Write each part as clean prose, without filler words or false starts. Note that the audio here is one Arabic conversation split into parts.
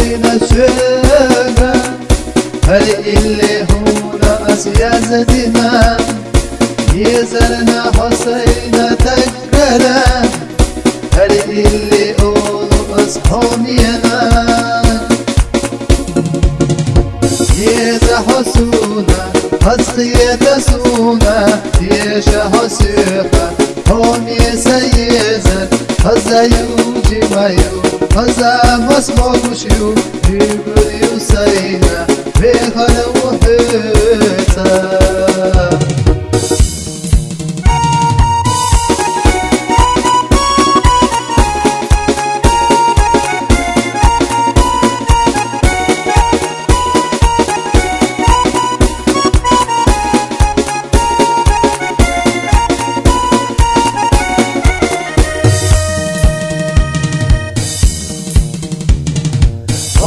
لينا شوقة هل اللي هنا أسيازتنا يزرنا حسين تكرنا هل اللي قولوا أصحابينا يزحسونا حسقية سونا يشحسوها هم يسيزن هذا يوجي مايو هذا مسموشيو يقول يسينا بخل وحيتا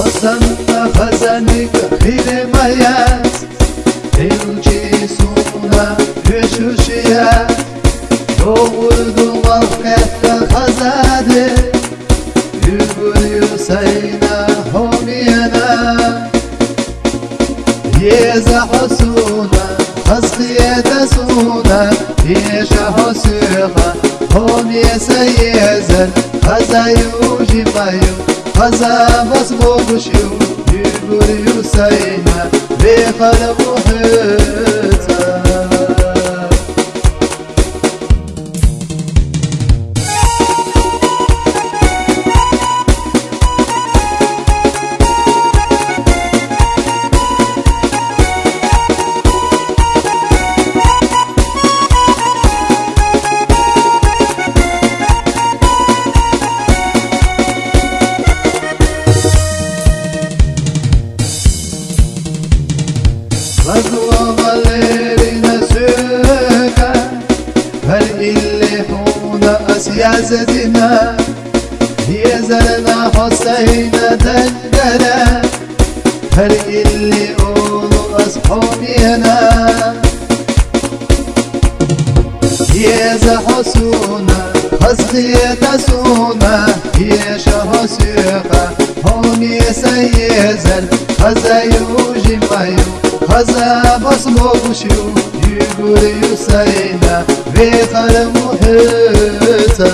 Osanta khazanik khire mayas Ilchi suna yeshushiya Doğurdu malketta khazade Yugul yusayna homiyana Yeza hasuna Hasqiyete suna Yesha hasuha Homiye seyezer Khaza yuji mayu هذا مصبوغ شو يقول يسينا بخل محيطا مزوى مالينا سوكا هل اللي هنا أسيازتنا يزرنا حسين تنقنا هل اللي قولوا أصحابينا يزحسونا حسقية سونا يشحسوها هم يسيزن هذا يوجي مايو هذا مصبوغ شو يقول يسينا بخل محيطا